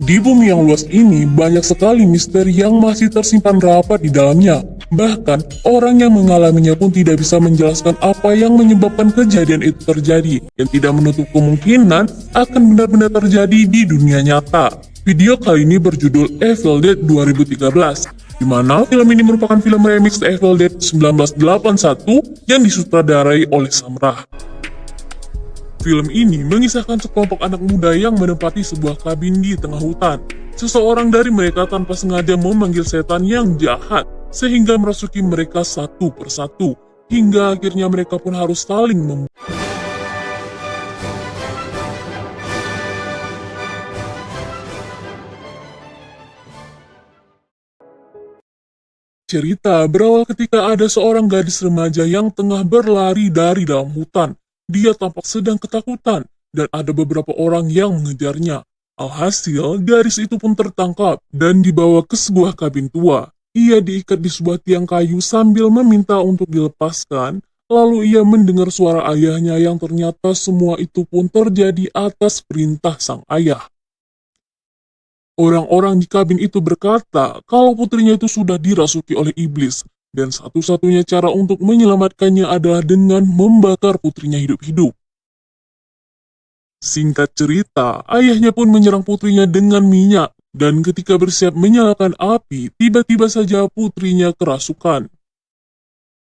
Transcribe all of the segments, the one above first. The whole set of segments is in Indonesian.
Di bumi yang luas ini, banyak sekali misteri yang masih tersimpan rapat di dalamnya. Bahkan, orang yang mengalaminya pun tidak bisa menjelaskan apa yang menyebabkan kejadian itu terjadi, dan tidak menutup kemungkinan akan benar-benar terjadi di dunia nyata. Video kali ini berjudul Evil Dead 2013, di mana film ini merupakan film remix Evil Dead 1981 yang disutradarai oleh Sam Raimi. Film ini mengisahkan sekelompok anak muda yang menempati sebuah kabin di tengah hutan. Seseorang dari mereka tanpa sengaja memanggil setan yang jahat, sehingga merasuki mereka satu persatu, hingga akhirnya mereka pun harus saling membunuh. Cerita berawal ketika ada seorang gadis remaja yang tengah berlari dari dalam hutan. Dia tampak sedang ketakutan, dan ada beberapa orang yang mengejarnya. Alhasil, gadis itu pun tertangkap dan dibawa ke sebuah kabin tua. Ia diikat di sebuah tiang kayu sambil meminta untuk dilepaskan, lalu ia mendengar suara ayahnya yang ternyata semua itu pun terjadi atas perintah sang ayah. Orang-orang di kabin itu berkata kalau putrinya itu sudah dirasuki oleh iblis, dan satu-satunya cara untuk menyelamatkannya adalah dengan membakar putrinya hidup-hidup. Singkat cerita, ayahnya pun menyerang putrinya dengan minyak, dan ketika bersiap menyalakan api, tiba-tiba saja putrinya kerasukan.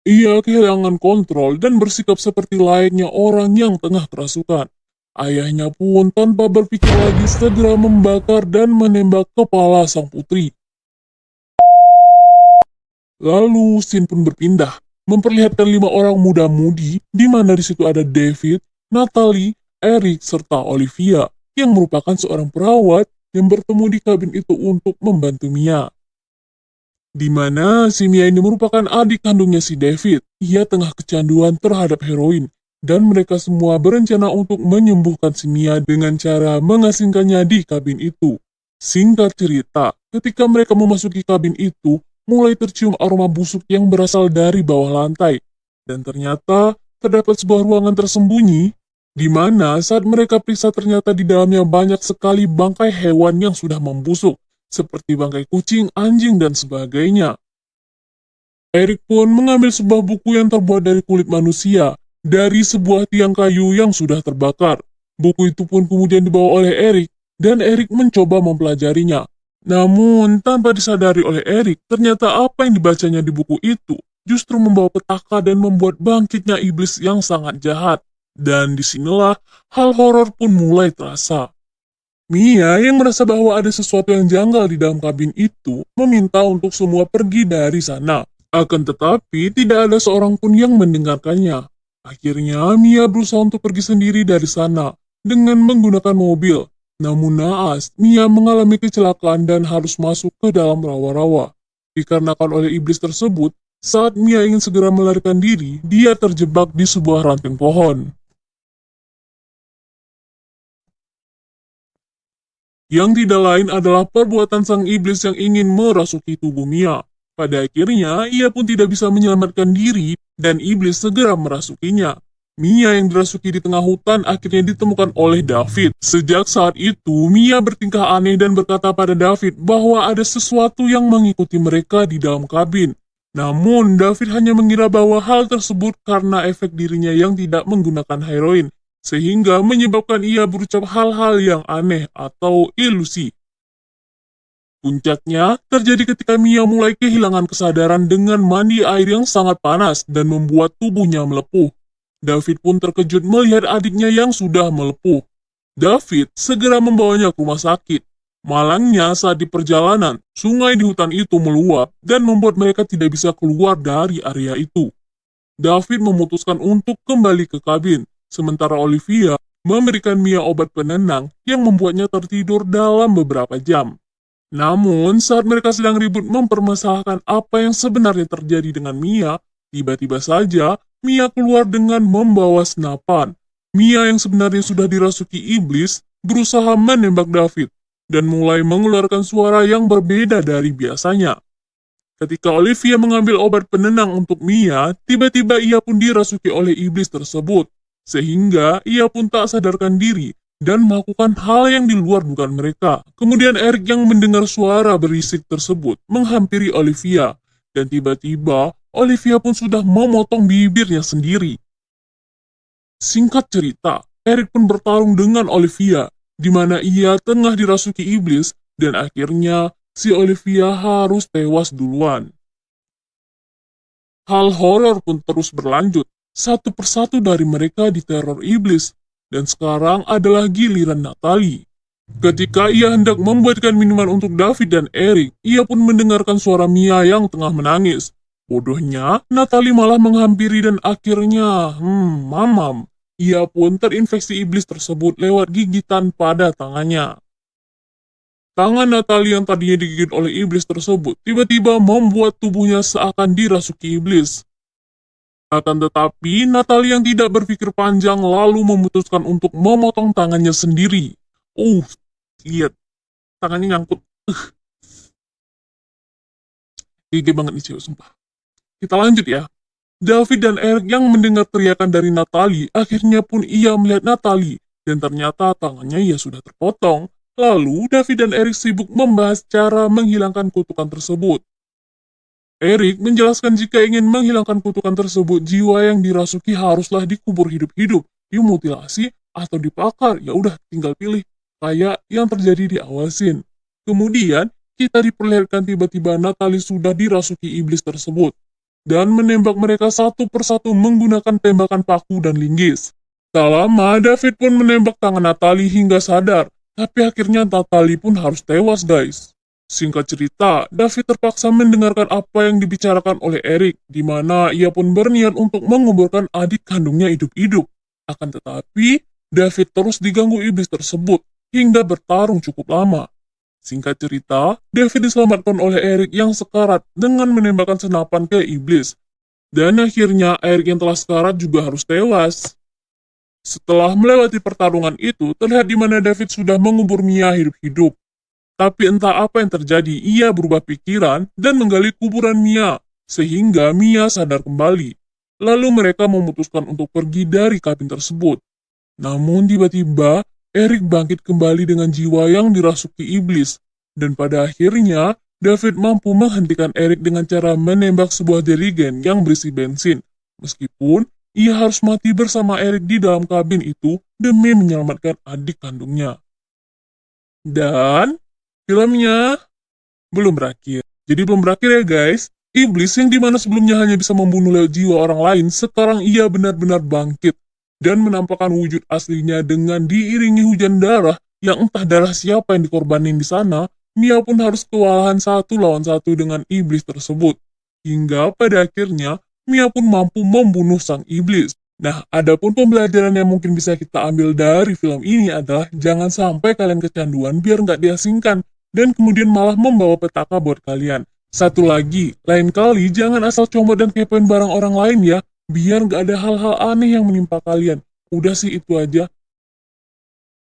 Ia kehilangan kontrol dan bersikap seperti layaknya orang yang tengah kerasukan. Ayahnya pun tanpa berpikir lagi segera membakar dan menembak kepala sang putri. Lalu scene pun berpindah, memperlihatkan 5 orang muda-mudi, di mana di situ ada David, Natalie, Eric, serta Olivia, yang merupakan seorang perawat yang bertemu di kabin itu untuk membantu Mia. Di mana si Mia ini merupakan adik kandungnya si David. Ia tengah kecanduan terhadap heroin, dan mereka semua berencana untuk menyembuhkan si Mia dengan cara mengasingkannya di kabin itu. Singkat cerita, ketika mereka memasuki kabin itu, mulai tercium aroma busuk yang berasal dari bawah lantai. Dan ternyata terdapat sebuah ruangan tersembunyi, di mana saat mereka periksa ternyata di dalamnya banyak sekali bangkai hewan yang sudah membusuk, seperti bangkai kucing, anjing, dan sebagainya. Eric pun mengambil sebuah buku yang terbuat dari kulit manusia, dari sebuah tiang kayu yang sudah terbakar. Buku itu pun kemudian dibawa oleh Eric, dan Eric mencoba mempelajarinya. Namun, tanpa disadari oleh Eric, ternyata apa yang dibacanya di buku itu justru membawa petaka dan membuat bangkitnya iblis yang sangat jahat. Dan disinilah hal horor pun mulai terasa. Mia yang merasa bahwa ada sesuatu yang janggal di dalam kabin itu meminta untuk semua pergi dari sana. Akan tetapi tidak ada seorang pun yang mendengarkannya. Akhirnya Mia berusaha untuk pergi sendiri dari sana dengan menggunakan mobil. Namun naas, Mia mengalami kecelakaan dan harus masuk ke dalam rawa-rawa. Dikarenakan oleh iblis tersebut, saat Mia ingin segera melarikan diri, dia terjebak di sebuah ranting pohon. Yang tidak lain adalah perbuatan sang iblis yang ingin merasuki tubuh Mia. Pada akhirnya, ia pun tidak bisa menyelamatkan diri, dan iblis segera merasukinya. Mia yang dirasuki di tengah hutan akhirnya ditemukan oleh David. Sejak saat itu, Mia bertingkah aneh dan berkata pada David bahwa ada sesuatu yang mengikuti mereka di dalam kabin. Namun, David hanya mengira bahwa hal tersebut karena efek dirinya yang tidak menggunakan heroin, sehingga menyebabkan ia berucap hal-hal yang aneh atau ilusi. Puncaknya terjadi ketika Mia mulai kehilangan kesadaran dengan mandi air yang sangat panas dan membuat tubuhnya melepuh. David pun terkejut melihat adiknya yang sudah melepuh. David segera membawanya ke rumah sakit. Malangnya saat di perjalanan, sungai di hutan itu meluap dan membuat mereka tidak bisa keluar dari area itu. David memutuskan untuk kembali ke kabin, sementara Olivia memberikan Mia obat penenang yang membuatnya tertidur dalam beberapa jam. Namun, saat mereka sedang ribut mempermasalahkan apa yang sebenarnya terjadi dengan Mia, tiba-tiba saja Mia keluar dengan membawa senapan. Mia yang sebenarnya sudah dirasuki iblis berusaha menembak David dan mulai mengeluarkan suara yang berbeda dari biasanya. Ketika Olivia mengambil obat penenang untuk Mia, tiba-tiba ia pun dirasuki oleh iblis tersebut, sehingga ia pun tak sadarkan diri dan melakukan hal yang di luar dugaan mereka. Kemudian Eric yang mendengar suara berisik tersebut menghampiri Olivia, dan tiba-tiba Olivia pun sudah memotong bibirnya sendiri. Singkat cerita, Eric pun bertarung dengan Olivia, di mana ia tengah dirasuki iblis, dan akhirnya si Olivia harus tewas duluan. Hal horor pun terus berlanjut, satu persatu dari mereka diteror iblis, dan sekarang adalah giliran Natalie. Ketika ia hendak membuatkan minuman untuk David dan Eric, ia pun mendengarkan suara Mia yang tengah menangis. Bodohnya, Natalie malah menghampiri dan akhirnya, mamam. Ia pun terinfeksi iblis tersebut lewat gigitan pada tangannya. Tangan Natalie yang tadinya digigit oleh iblis tersebut tiba-tiba membuat tubuhnya seakan dirasuki iblis. Akan tetapi, Natalie yang tidak berpikir panjang lalu memutuskan untuk memotong tangannya sendiri. Lihat, tangannya nyangkut. Gigi banget nih cewek, sumpah. Kita lanjut ya. David dan Eric yang mendengar teriakan dari Natalie, akhirnya pun ia melihat Natalie, dan ternyata tangannya ia sudah terpotong. Lalu, David dan Eric sibuk membahas cara menghilangkan kutukan tersebut. Eric menjelaskan jika ingin menghilangkan kutukan tersebut, jiwa yang dirasuki haruslah dikubur hidup-hidup, dimutilasi, atau dibakar. Ya udah, tinggal pilih. Kayak yang terjadi di awal scene. Kemudian, kita diperlihatkan tiba-tiba Natalie sudah dirasuki iblis tersebut, dan menembak mereka satu persatu menggunakan tembakan paku dan linggis. Tak lama, David pun menembak tangan Natalie hingga sadar, tapi akhirnya Natalie pun harus tewas guys. Singkat cerita, David terpaksa mendengarkan apa yang dibicarakan oleh Eric, di mana ia pun berniat untuk menguburkan adik kandungnya hidup-hidup. Akan tetapi, David terus diganggu iblis tersebut, hingga bertarung cukup lama. Singkat cerita, David diselamatkan oleh Eric yang sekarat dengan menembakkan senapan ke iblis. Dan akhirnya Eric yang telah sekarat juga harus tewas. Setelah melewati pertarungan itu, terlihat di mana David sudah mengubur Mia hidup-hidup. Tapi entah apa yang terjadi, ia berubah pikiran dan menggali kuburan Mia, sehingga Mia sadar kembali. Lalu mereka memutuskan untuk pergi dari kabin tersebut. Namun tiba-tiba, Eric bangkit kembali dengan jiwa yang dirasuki iblis, dan pada akhirnya, David mampu menghentikan Eric dengan cara menembak sebuah jerigen yang berisi bensin, meskipun ia harus mati bersama Eric di dalam kabin itu demi menyelamatkan adik kandungnya. Dan, filmnya belum berakhir. Jadi belum berakhir ya guys. Iblis yang dimana sebelumnya hanya bisa membunuh lewat jiwa orang lain, sekarang ia benar-benar bangkit dan menampakkan wujud aslinya dengan diiringi hujan darah yang entah darah siapa yang dikorbanin di sana. Mia pun harus kewalahan satu lawan satu dengan iblis tersebut. Hingga pada akhirnya, Mia pun mampu membunuh sang iblis. Nah, adapun pembelajaran yang mungkin bisa kita ambil dari film ini adalah jangan sampai kalian kecanduan biar nggak diasingkan dan kemudian malah membawa petaka buat kalian. Satu lagi, lain kali jangan asal comot dan kepoin barang orang lain ya, biar nggak ada hal-hal aneh yang menimpa kalian. Udah sih itu aja.